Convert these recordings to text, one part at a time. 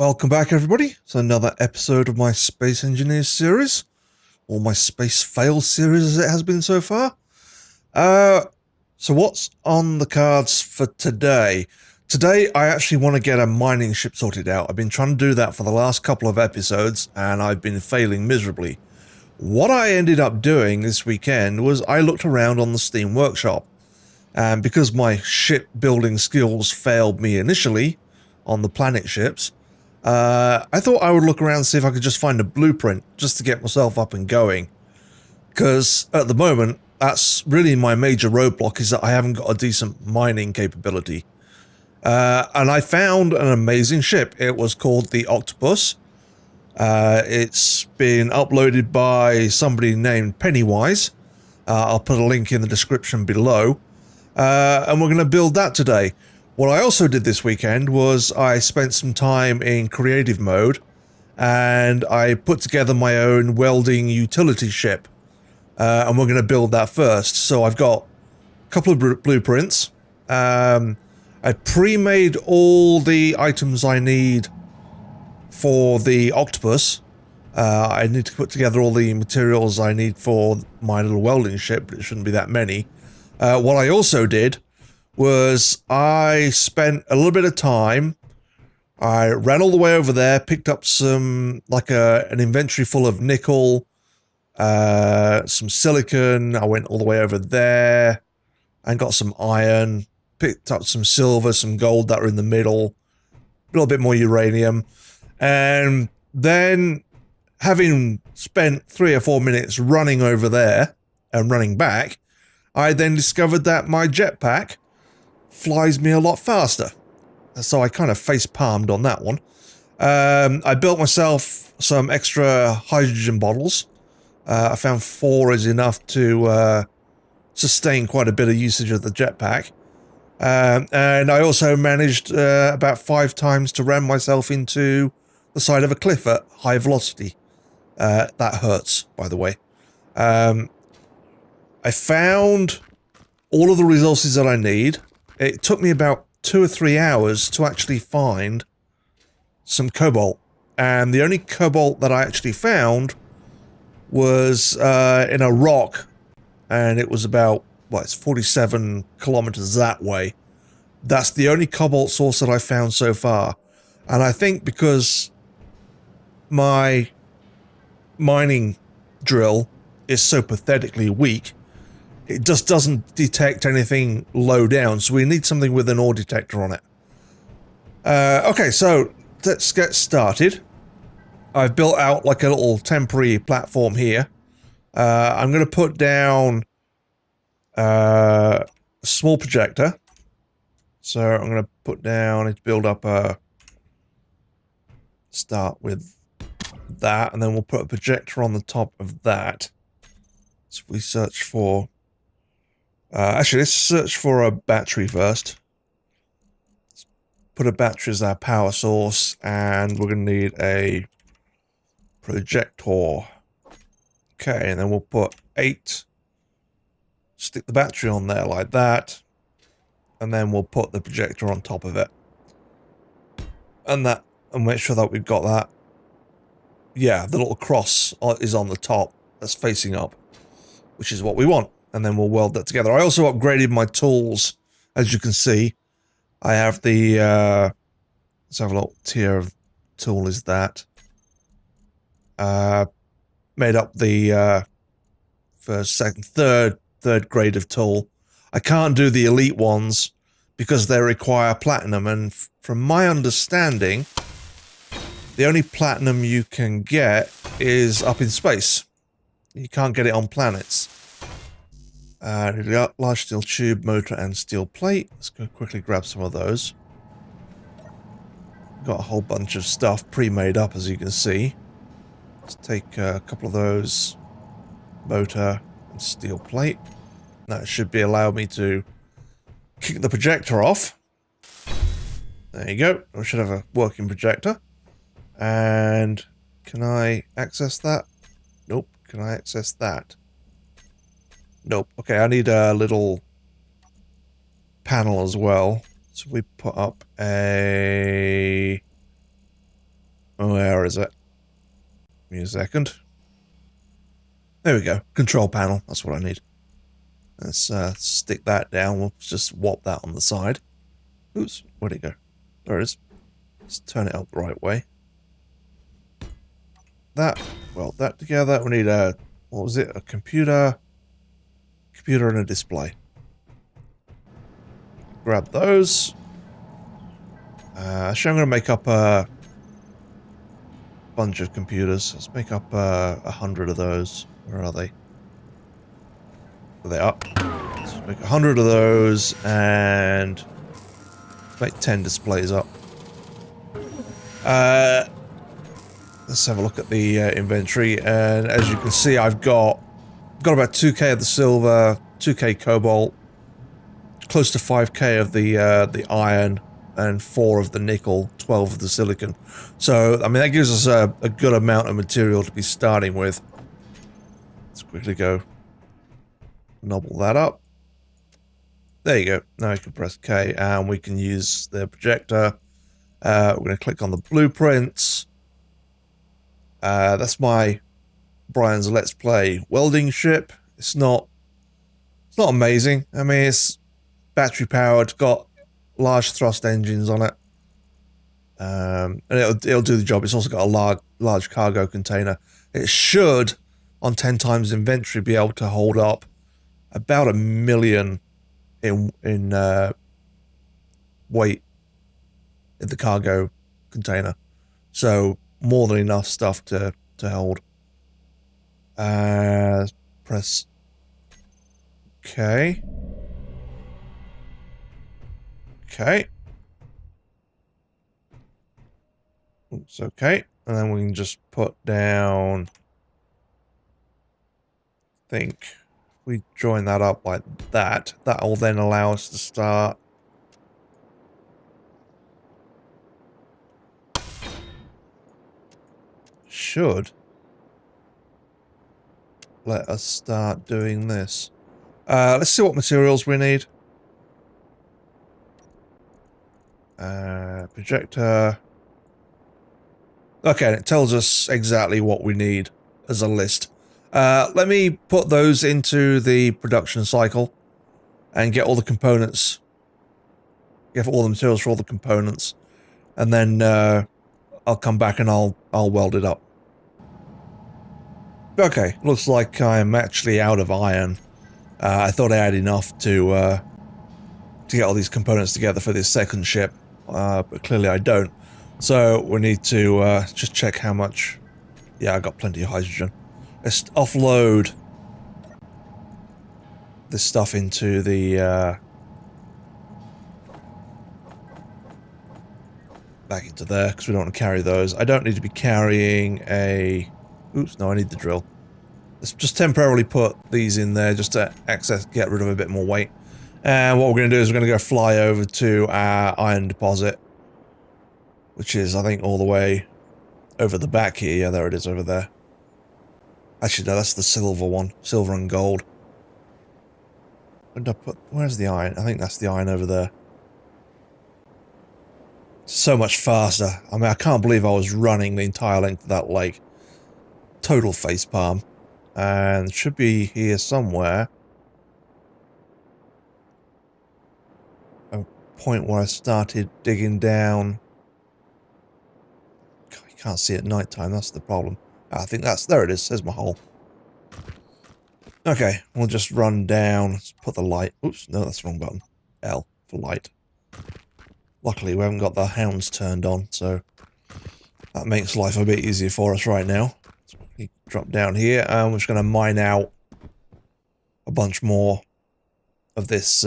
Welcome back, everybody, to another episode of my Space Engineers series, or my Space Fail series as it has been so far. So what's on the cards for today? Today, I actually want to get a mining ship sorted out. I've been trying to do that for the last couple of episodes, and I've been failing miserably. What I ended up doing this weekend was I looked around on the Steam Workshop, and because my ship building skills failed me initially on the planet ships, I thought I would look around and see if I could just find a blueprint just to get myself up and going. Because at the moment, that's really my major roadblock, is that I haven't got a decent mining capability. And I found an amazing ship. It was called the Octopus. It's been uploaded by somebody named Pennywise. I'll put a link in the description below. And we're going to build that today. What I also did this weekend was I spent some time in creative mode and I put together my own welding utility ship. And we're going to build that first. So I've got a couple of blueprints. I pre-made all the items I need for the Octopus. I need to put together all the materials I need for my little welding ship, but it shouldn't be that many. What I also did was I spent a little bit of time. I ran all the way over there, picked up some, like an inventory full of nickel, some silicon. I went all the way over there and got some iron, picked up some silver, some gold that were in the middle, a little bit more uranium. And then, having spent 3 or 4 minutes running over there and running back, I then discovered that my jetpack flies me a lot faster. So I kind of face palmed on that one. I built myself some extra hydrogen bottles. I found 4 is enough to sustain quite a bit of usage of the jetpack. And I also managed about 5 times to ram myself into the side of a cliff at high velocity. That hurts, by the way. I found all of the resources that I need. It took me about 2 or 3 hours to actually find some cobalt. And the only cobalt that I actually found was in a rock. And it was about, well, it's 47 kilometers that way. That's the only cobalt source that I found so far. And I think because my mining drill is so pathetically weak, it just doesn't detect anything low down, so we need something with an ore detector on it. Okay, so let's get started. I've built out like a little temporary platform here. I'm going to put down a small projector. So I'm going to put down, let's build up start with that, and then we'll put a projector on the top of that. So we search for, actually let's search for a battery first. Let's put a battery as our power source, and we're going to need a projector. Okay, and then we'll put 8, stick the battery on there like that, and then we'll put the projector on top of it. And make sure that we've got that. Yeah, the little cross is on the top that's facing up, which is what we want. And then we'll weld that together. I also upgraded my tools, as you can see. I have the, let's have a little tier of tool is that. Made up the first, second, third grade of tool. I can't do the elite ones because they require platinum, and from my understanding, the only platinum you can get is up in space. You can't get it on planets. Large steel tube, motor, and steel plate. Let's go quickly grab some of those. Got a whole bunch of stuff pre-made up, as you can see. Let's take a couple of those. Motor and steel plate. That should be allow me to kick the projector off. There you go. I should have a working projector. And can I access that? Nope. Can I access that? Nope. Okay, I need a little panel as well. So we put up a Where is it? Give me a second. There we go. Control panel. That's what I need. Let's stick that down. We'll just swap that on the side. Oops. Where'd it go? There it is. Let's turn it up the right way. That. Weld that together. We need a... What was it? A computer. Computer and a display. Grab those. Actually, I'm going to make up a bunch of computers. Let's make up 100 of those. Where are they? There they are. Let's make 100 of those and make 10 displays up. Let's have a look at the inventory, and as you can see, I've got about 2k of the silver, 2k cobalt, close to 5k of the iron, and 4 of the nickel, 12 of the silicon. So, I mean, that gives us a good amount of material to be starting with. Let's quickly go nobble that up. There you go. Now you can press K, and we can use the projector. We're going to click on the blueprints. That's my Brian's Let's Play welding ship. It's not amazing. I mean, it's battery powered, got large thrust engines on it, and it'll do the job. It's also got a large cargo container. It should, on 10 times inventory, be able to hold up about 1 million in weight in the cargo container. So more than enough stuff to hold. Press OK. Okay. Oops, okay. And then we can just put down, I think, if we join that up like that, that will then allow us to start should let us start doing this. Let's see what materials we need. Projector. Okay, it tells us exactly what we need as a list. Let me put those into the production cycle and get all the components, get all the materials for all the components, and then I'll come back and I'll weld it up. Okay, looks like I'm actually out of iron. I thought I had enough to get all these components together for this second ship, but clearly I don't. So we need to just check how much. Yeah, I got plenty of hydrogen. Let's offload this stuff into the back into there, because we don't want to carry those. I don't need to be carrying a... Oops, no, I need the drill. Let's just temporarily put these in there just to get rid of a bit more weight. And what we're going to do is we're going to go fly over to our iron deposit, which is, I think, all the way over the back here. Yeah, there it is over there. Actually, no, that's the silver one. Silver and gold. Where did I put... Where's the iron? I think that's the iron over there. So much faster. I mean, I can't believe I was running the entire length of that lake. Total facepalm. And it should be here somewhere. A point where I started digging down. God, you can't see at night time, that's the problem. I think that's... There it is. There's my hole. Okay, we'll just run down. Let's put the light... Oops, no, that's the wrong button. L for light. Luckily, we haven't got the hounds turned on, so that makes life a bit easier for us right now. So we drop down here, and we're just going to mine out a bunch more of this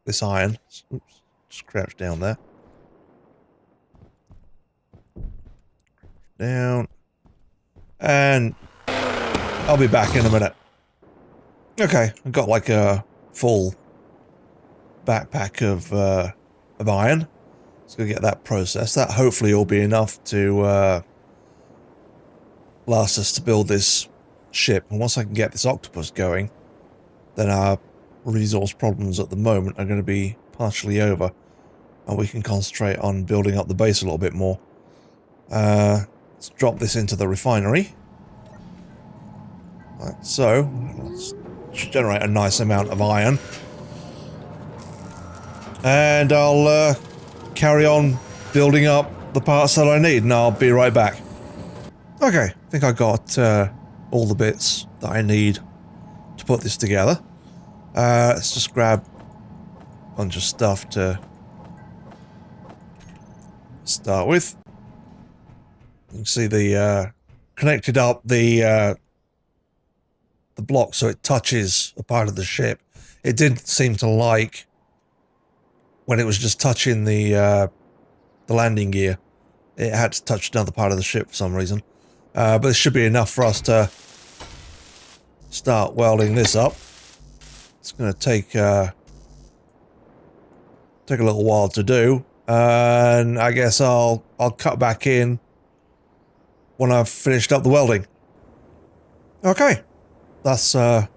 this iron. Oops, just crouch down there. Down. And I'll be back in a minute. Okay, I've got like a full backpack of iron. Let's go get that processed. That hopefully will be enough to last us to build this ship. And once I can get this octopus going, then our resource problems at the moment are going to be partially over, and we can concentrate on building up the base a little bit more. Let's drop this into the refinery. Like so. Let's generate a nice amount of iron. And I'll carry on building up the parts that I need, and I'll be right back. Okay, I think I got all the bits that I need to put this together. Let's just grab a bunch of stuff to start with. You can see the connected up the block so it touches a part of the ship. It didn't seem to like when it was just touching the landing gear. It had to touch another part of the ship for some reason. But this should be enough for us to start welding this up. It's going to take a little while to do, and I guess I'll cut back in when I've finished up the welding. Okay, that's all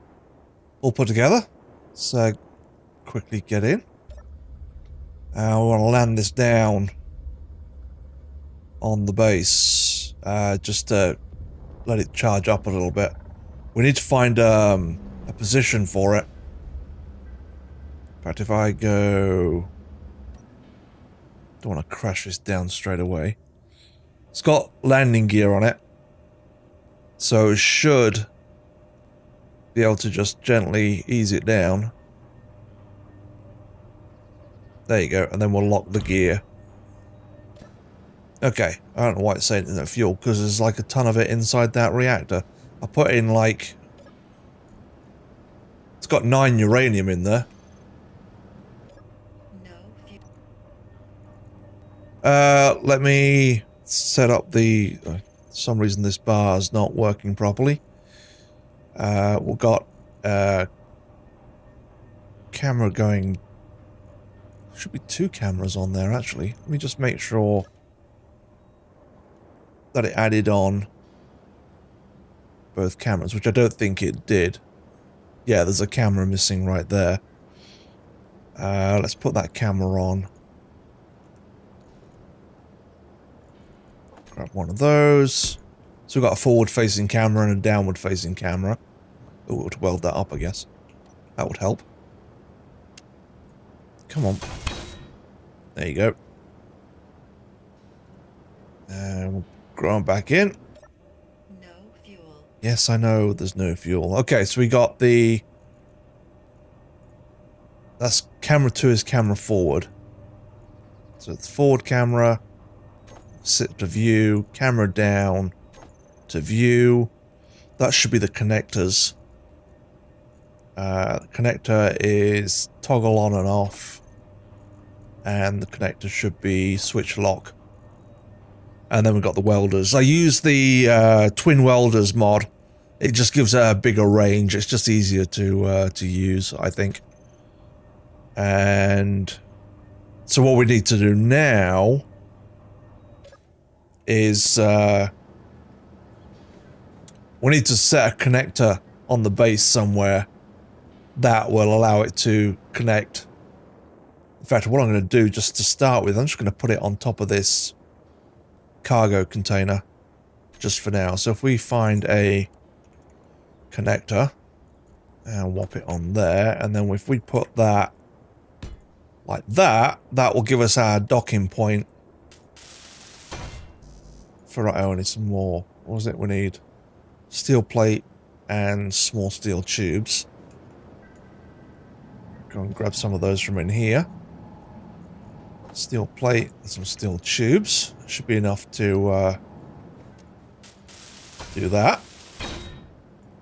put together. Let's quickly get in. I want to land this down on the base, just to let it charge up a little bit. We need to find a position for it. In fact, if I go... Don't want to crash this down straight away. It's got landing gear on it, so it should be able to just gently ease it down. There you go, and then we'll lock the gear. Okay, I don't know why it's saying no fuel, because there's like a ton of it inside that reactor. I put in like... It's got 9 uranium in there. Let me set up the... for some reason this bar is not working properly. We've got camera going... Should be 2 cameras on there actually. Let me just make sure that it added on both cameras, which I don't think it did. Yeah, there's a camera missing right there. Let's put that camera on. Grab one of those. So we've got a forward-facing camera and a downward-facing camera. Oh, we'll weld that up, I guess. That would help. Come on. There you go. And we'll grow back in. No fuel. Yes, I know there's no fuel. Okay, so we got the... That's camera 2 is camera forward. So it's forward camera, sit to view, camera down to view. That should be the connectors. The connector is toggle on and off. And the connector should be switch lock. And then we've got the welders. I use the twin welders mod. It just gives a bigger range. It's just easier to use, I think. And so what we need to do now is we need to set a connector on the base somewhere that will allow it to connect. In fact, what I'm going to do just to start with, I'm just going to put it on top of this cargo container just for now. So if we find a connector and whop it on there, and then if we put that like that, that will give us our docking point for I need some more. What was it we need? Steel plate and small steel tubes. Go and grab some of those from in here. Steel plate and some steel tubes. Should be enough to do that.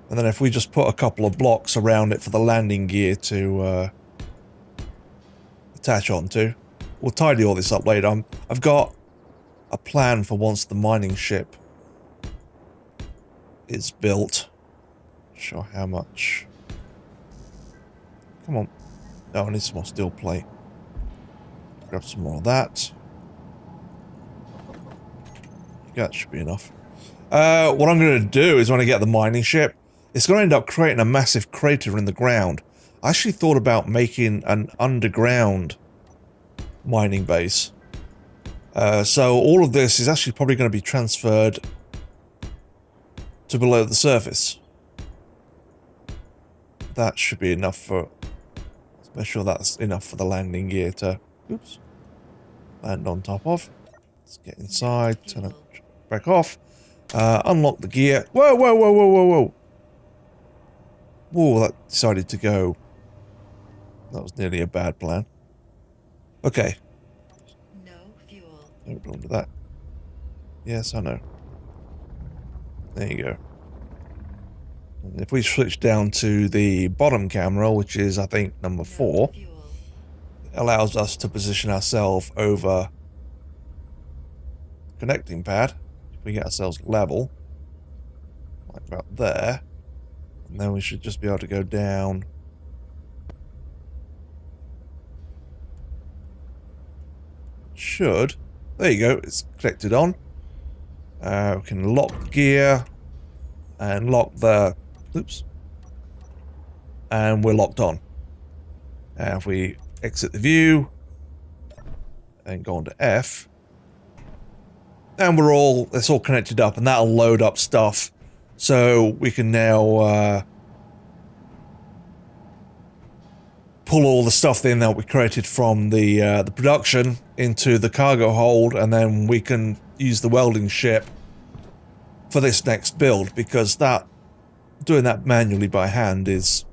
And then if we just put a couple of blocks around it for the landing gear to attach onto. We'll tidy all this up later. I've got a plan for once the mining ship is built. Not sure how much. Come on. No, I need some more steel plate. Grab some more of that. Yeah, that should be enough. What I'm going to do is when I get the mining ship, it's going to end up creating a massive crater in the ground. I actually thought about making an underground mining base. So all of this is actually probably going to be transferred to below the surface. That should be enough for... Let's make sure that's enough for the landing gear to... Oops. Land on top of. Let's get inside, turn it back off. Unlock the gear. Whoa, whoa, whoa, whoa, whoa, whoa. Whoa, that decided to go. That was nearly a bad plan. Okay. No fuel. Don't remember that. Yes, I know. There you go. And if we switch down to the bottom camera, which is, I think, number 4, No fuel. it allows us to position ourselves over the connecting pad. If we get ourselves level, like about there, and then we should just be able to go down. Should. There you go, it's connected on. We can lock the gear and lock the... Oops. And we're locked on. And if we exit the view and go on to F, and it's all connected up, and that'll load up stuff. So we can now pull all the stuff in that we created from the production into the cargo hold, and then we can use the welding ship for this next build, because doing that manually by hand is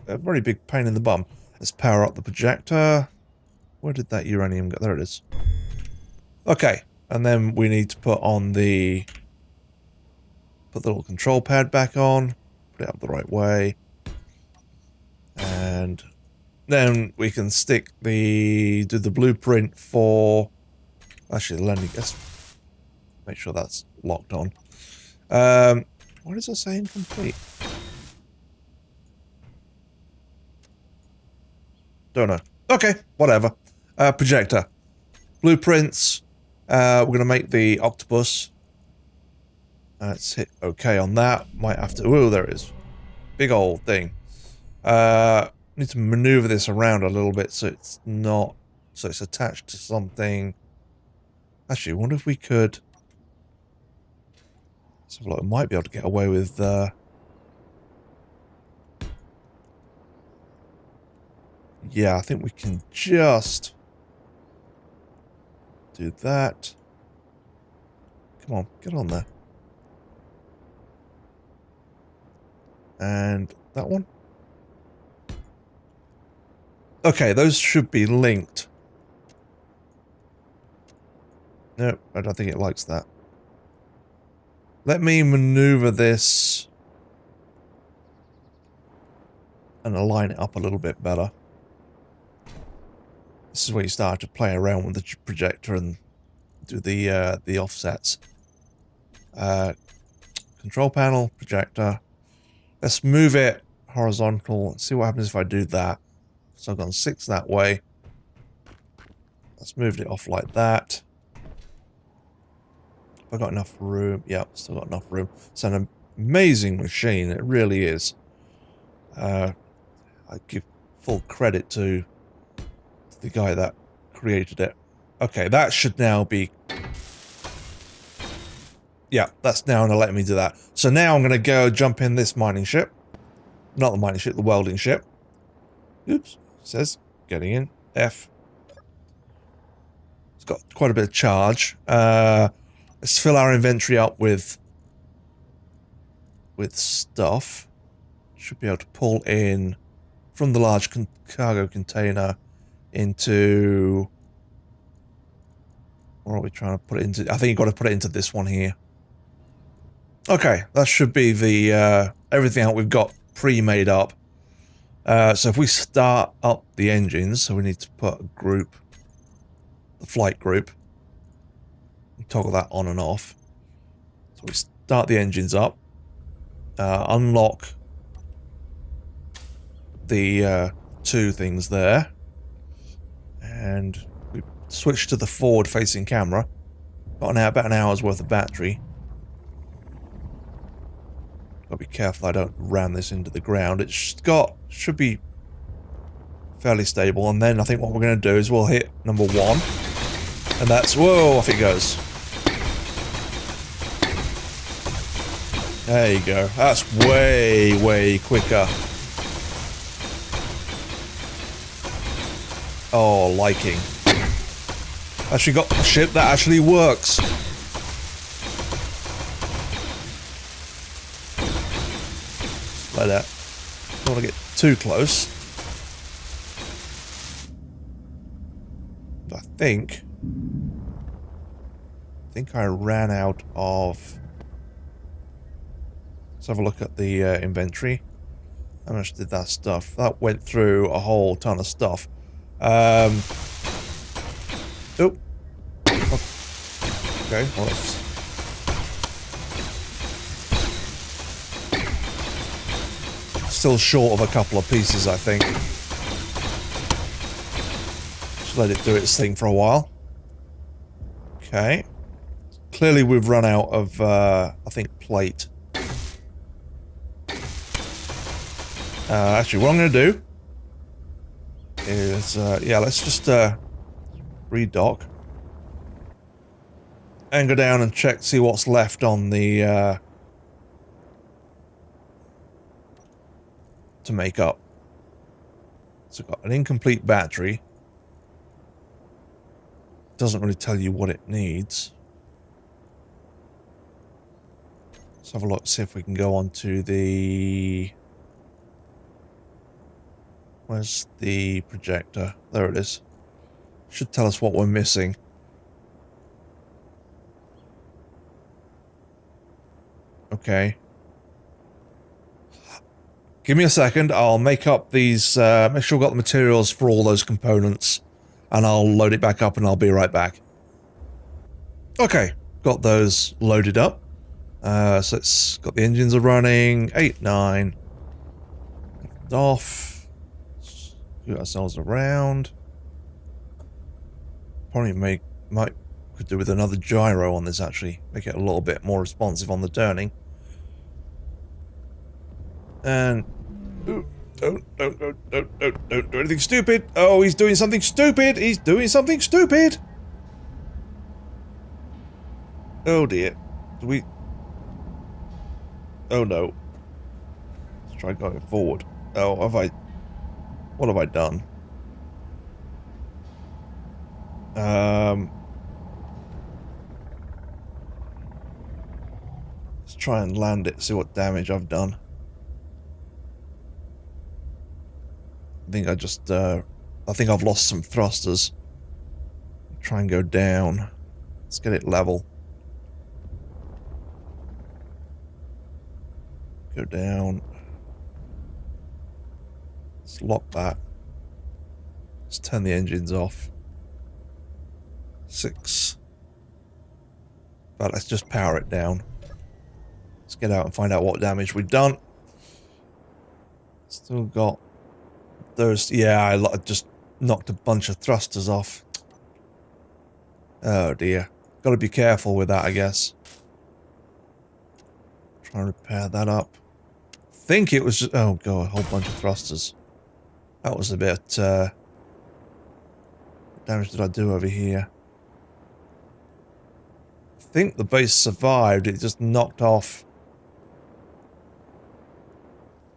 a very big pain in the bum. Let's power up the projector. Where did that uranium go? There it is. Okay, and then we need to put the little control pad back on, put it up the right way, and then we can do the blueprint for, actually the landing, let's make sure that's locked on. What is it saying? Complete? Don't know. Okay, whatever. Projector. Blueprints. We're going to make the Octopus. Let's hit OK on that. Might have to... Oh, there it is. Big old thing. Need to maneuver this around a little bit so it's not... So it's attached to something. Actually, I wonder if we could... Let's have a look. I might be able to get away with... Yeah, I think we can just do that. Come on, get on there. And that one. Okay, those should be linked. No, I don't think it likes that. Let me maneuver this and align it up a little bit better. This is where you start to play around with the projector and do the offsets. Control panel, projector. Let's move it horizontal and see what happens if I do that. So I've gone 6 that way. Let's move it off like that. Have I got enough room? Yep, still got enough room. It's an amazing machine, it really is. I give full credit to the guy that created it. Okay, that should now be... Yeah, that's now going to let me do that. So now I'm going to go jump in this mining ship. Not the mining ship, the welding ship. Oops, it says getting in. F. It's got quite a bit of charge. Let's fill our inventory up with stuff. Should be able to pull in from the large cargo container into... Or are we trying to put it into? I think you've got to put it into this one here. Okay, that should be the everything that we've got pre-made up. So if we start up the engines, so we need to put a group, the flight group, and toggle that on and off. So we start the engines up, unlock the 2 things there, and we switch to the forward-facing camera. About an hour's worth of battery. Gotta be careful I don't ram this into the ground. It should be fairly stable, and then I think what we're going to do is we'll hit number 1. And that's... Whoa, off it goes. There you go. That's way, way quicker. Oh, liking. Actually got a ship that actually works. Like that. Don't want to get too close. I think I ran out of... Let's have a look at the inventory. How much did that stuff? That went through a whole ton of stuff. Oh. Okay, well, it's... Still short of a couple of pieces, I think. Just let it do its thing for a while. Okay. Clearly we've run out of, I think, plate. Actually, what I'm going to do is, yeah, let's just redock. And go down and check, see what's left on the, to make up. So got an incomplete battery. Doesn't really tell you what it needs. Let's have a look, see if we can go on to the... Where's the projector? There it is. Should tell us what we're missing. Okay. Give me a second, I'll make up these, make sure I've got the materials for all those components, and I'll load it back up and I'll be right back. Okay, got those loaded up. So it's got the engines are running, 8, 9. Off. Get ourselves around. Probably could do with another gyro on this actually. Make it a little bit more responsive on the turning. And don't do anything stupid. Oh, he's doing something stupid. He's doing something stupid. Oh dear. Do we? Oh no. Let's try going forward. Oh, what have I done? Let's try and land it, see what damage I've done. I think I've lost some thrusters. Try and go down. Let's get it level. Go down. Let's lock that. Let's turn the engines off. 6. But let's just power it down. Let's get out and find out what damage we've done. Still got those. Yeah, I just knocked a bunch of thrusters off. Oh dear. Gotta be careful with that, I guess. Try and repair that up. Think it was just, oh god, a whole bunch of thrusters. That was a bit, what damage did I do over here? I think the base survived, it just knocked off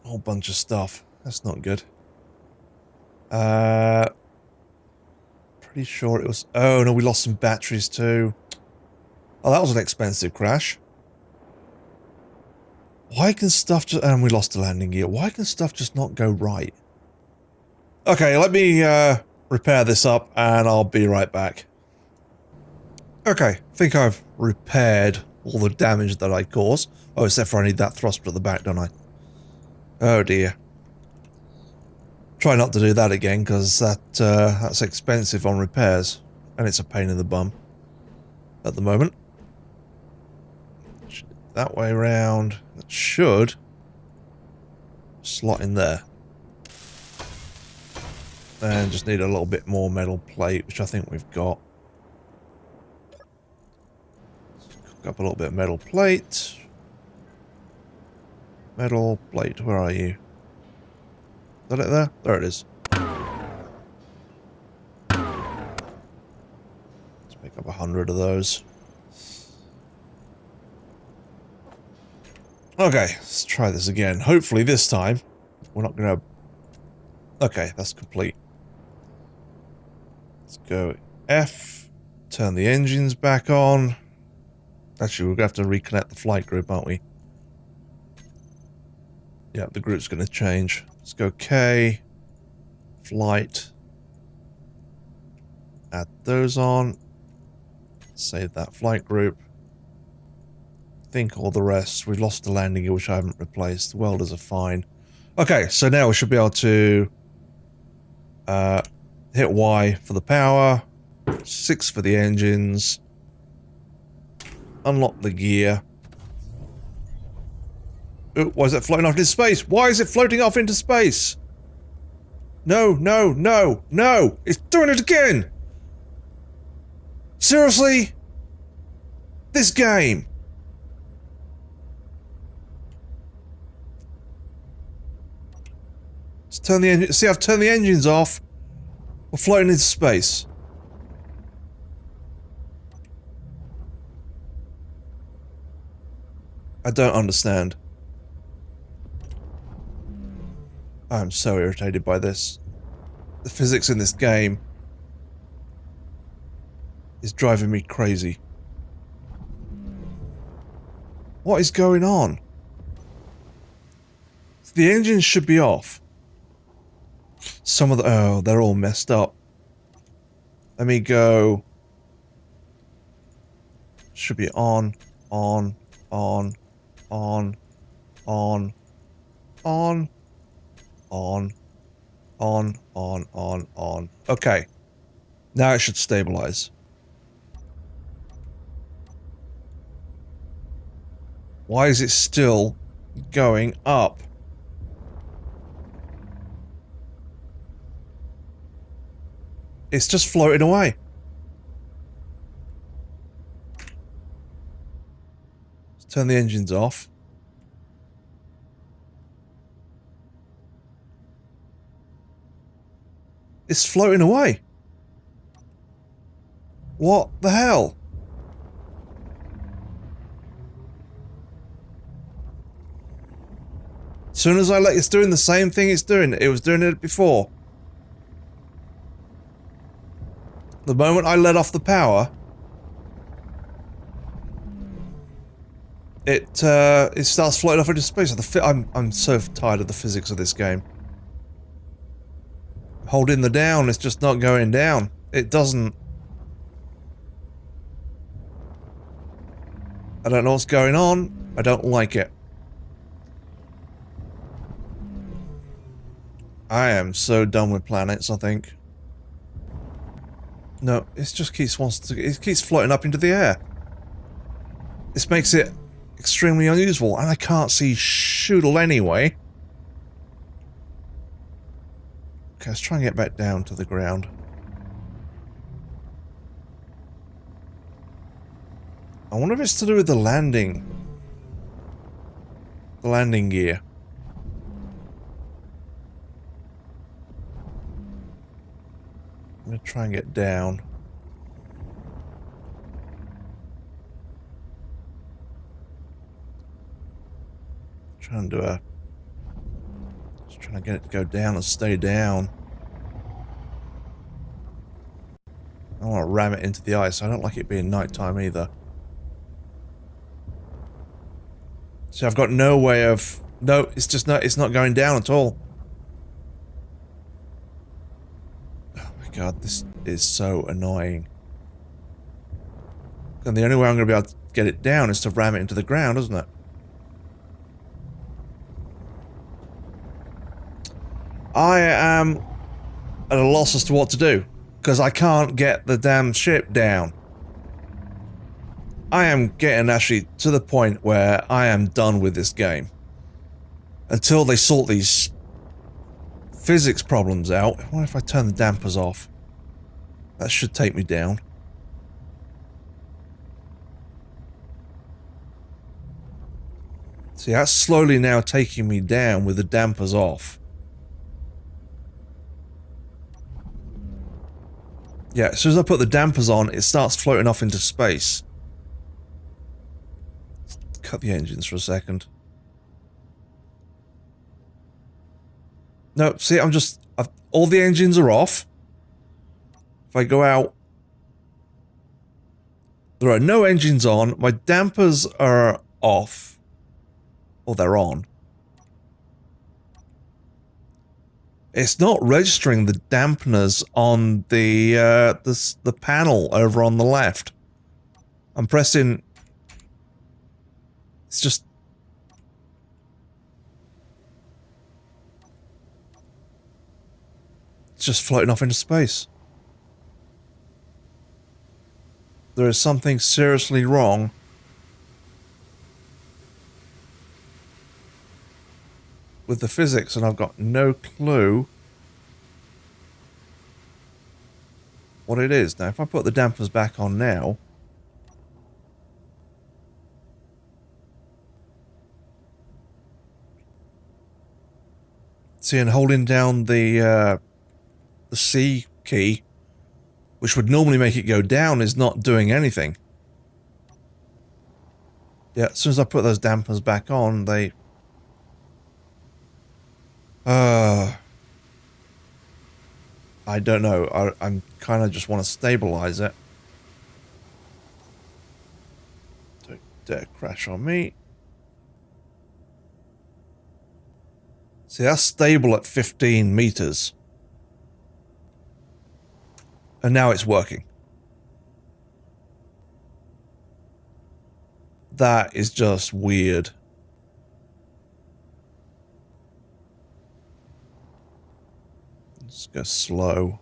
a whole bunch of stuff. That's not good. Pretty sure it was, oh no, we lost some batteries too. Oh, that was an expensive crash. Why can stuff just, and we lost the landing gear. Why can stuff just not go right? Okay, let me repair this up and I'll be right back. Okay, I think I've repaired all the damage that I caused. Oh, except for I need that thruster at the back, don't I? Oh dear. Try not to do that again, because that's expensive on repairs. And it's a pain in the bum. At the moment. That way around. That should slot in there. And just need a little bit more metal plate, which I think we've got. Cook up a little bit of metal plate. Metal plate, where are you? Is that it there? There it is. Let's make Grab 100 of those. Okay, let's try this again. Hopefully this time we're not gonna... Okay, that's complete. Let's go F. Turn the engines back on. Actually, we're gonna have to reconnect the flight group, aren't we? Yeah, the group's gonna change. Let's go K. Flight. Add those on. Save that flight group. Think all the rest. We've lost the landing gear, which I haven't replaced. The welders are fine. Okay, so now we should be able to hit Y for the power, 6 for the engines, unlock the gear. Ooh, why is it floating off into space? Why is it floating off into space? No, no, no, no! It's doing it again! Seriously? This game? Let's turn the engine. See, I've turned the engines off. We're floating into space. I don't understand. I'm so irritated by this. The physics in this game is driving me crazy. What is going on? The engines should be off. Some of the... Oh, they're all messed up. Let me go... Should be on, on, on, on, on, on, on. Okay. Now it should stabilize. Why is it still going up? It's just floating away. Let's turn the engines off. It's floating away. What the hell? As soon as I let it's doing the same thing it's doing. It was doing it before. The moment I let off the power, it starts floating off into space. I'm so tired of the physics of this game. Holding the down, it's just not going down. It doesn't. I don't know what's going on. I don't like it. I am so done with planets, I think. No, it just it keeps floating up into the air. This makes it extremely unusable, and I can't see shoodle anyway. Okay, let's try and get back down to the ground. I wonder if it's to do with the landing. The landing gear. I'm gonna try and get down. Trying to do a... Just trying to get it to go down and stay down. I don't want to ram it into the ice. I don't like it being nighttime either. So I've got no way of... No, it's just not... It's not going down at all. God, this is so annoying. And the only way I'm going to be able to get it down is to ram it into the ground, isn't it? I am at a loss as to what to do, because I can't get the damn ship down. I am getting actually to the point where I am done with this game. Until they sort these physics problems out. What if I turn the dampers off? That should take me down. See, that's slowly now taking me down with the dampers off. Yeah, as soon as I put the dampers on, it starts floating off into space. Cut the engines for a second. No, see, all the engines are off. If I go out, there are no engines on. My dampers are off. Or they're on. It's not registering the dampeners on the panel over on the left. I'm pressing. It's just. It's just floating off into space. There is something seriously wrong. With the physics, and I've got no clue what it is. Now, if I put the dampers back on now, see, and holding down the C key, which would normally make it go down, is not doing anything. Yeah, as soon as I put those dampers back on, they... I don't know. I'm kind of just want to stabilize it. Don't dare crash on me. See, that's stable at 15 meters. And now it's working. That is just weird. Let's go slow.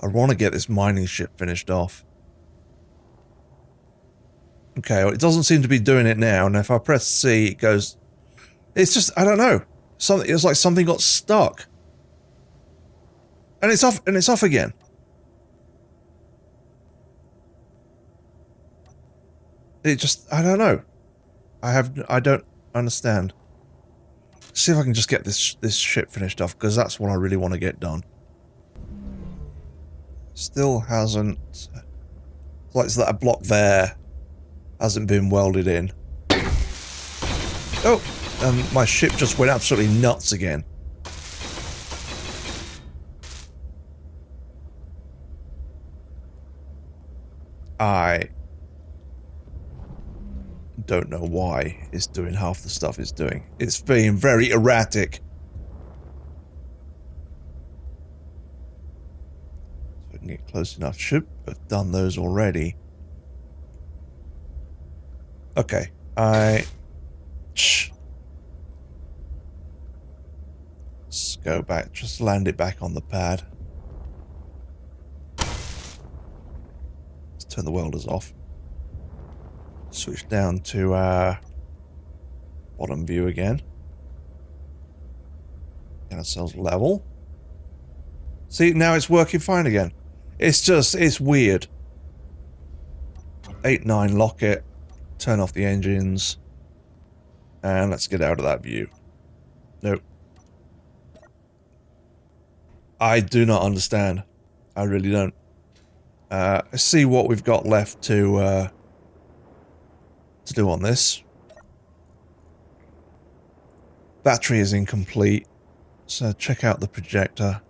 I want to get this mining ship finished off. Okay, well, it doesn't seem to be doing it now, and if I press C, it goes... It's just, I don't know. It's like something got stuck. And it's off again. It just, I don't know. I don't understand. See if I can just get this ship finished off, because that's what I really want to get done. Still hasn't... It's like that block there hasn't been welded in. Oh! And my ship just went absolutely nuts again. I don't know why it's doing half the stuff it's doing. It's being very erratic. If I can get close enough. Should have done those already. Okay. Let's go back. Just land it back on the pad. Let's turn the welders off. Switch down to bottom view again. Get ourselves level. See, now it's working fine again. It's weird. 8-9, lock it. Turn off the engines. And let's get out of that view. Nope. I do not understand. I really don't. Let's see what we've got left to do on this. Battery is incomplete, so check out the projector.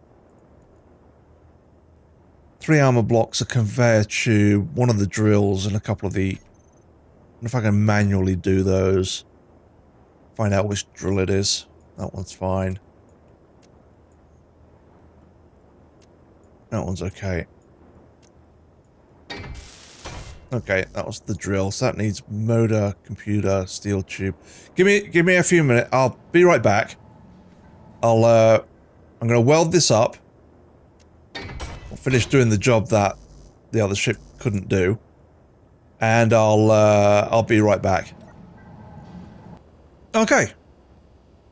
3 armor blocks, a conveyor tube, one of the drills, and a couple of the... I wonder if I can manually do those. Find out which drill it is. That one's fine. That one's okay. Okay, that was the drill. So that needs motor, computer, steel tube. Give me a few minutes. I'll be right back. I'm gonna weld this up. I'll finish doing the job that the other ship couldn't do. And I'll be right back. Okay.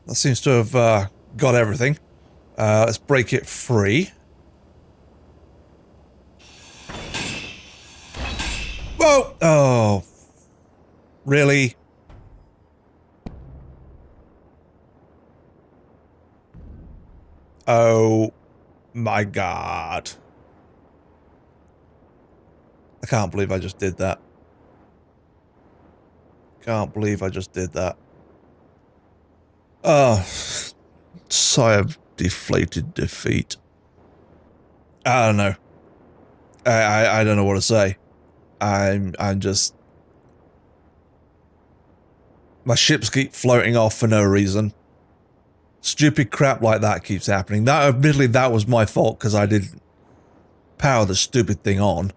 That seems to have got everything. Let's break it free. Whoa! Oh. Really? Oh my god. can't believe I just did that. Can't believe I just did that. Oh, sigh of deflated defeat. I don't know. I don't know what to say. I'm just... My ships keep floating off for no reason. Stupid crap like that keeps happening. That, admittedly, that was my fault because I didn't power the stupid thing on.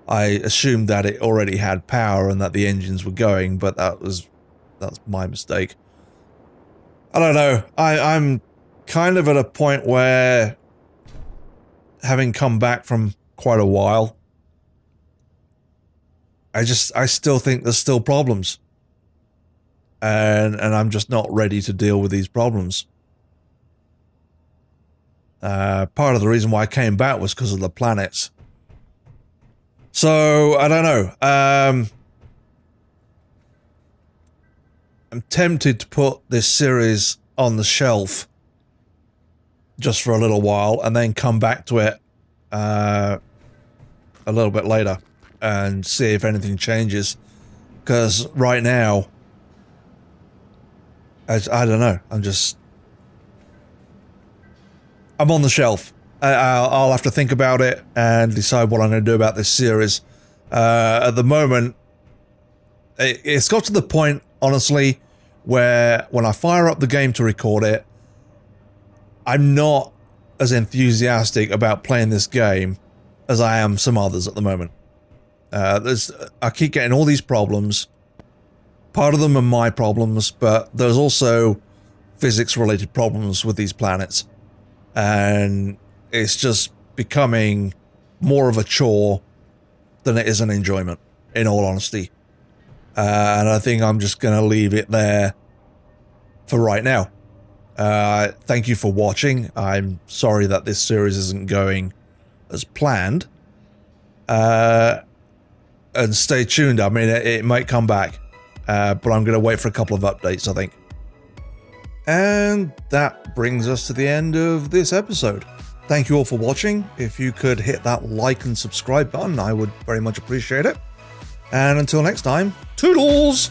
I assumed that it already had power and that the engines were going, but that's my mistake. I don't know. I'm kind of at a point where, having come back from quite a while, I still think there's still problems. And I'm just not ready to deal with these problems. Part of the reason why I came back was because of the planets. So, I don't know. I'm tempted to put this series on the shelf just for a little while and then come back to it a little bit later and see if anything changes. Because right now, I don't know. I'm on the shelf. I'll have to think about it and decide what I'm going to do about this series. At the moment, it's got to the point, honestly, where when I fire up the game to record it, I'm not as enthusiastic about playing this game as I am some others at the moment. I keep getting all these problems. Part of them are my problems, but there's also physics-related problems with these planets. And it's just becoming more of a chore than it is an enjoyment, in all honesty. And I think I'm just going to leave it there for right now. Thank you for watching. I'm sorry that this series isn't going as planned. And stay tuned. I mean, it might come back. But I'm going to wait for a couple of updates, I think. And that brings us to the end of this episode. Thank you all for watching. If you could hit that like and subscribe button, I would very much appreciate it. And until next time, toodles!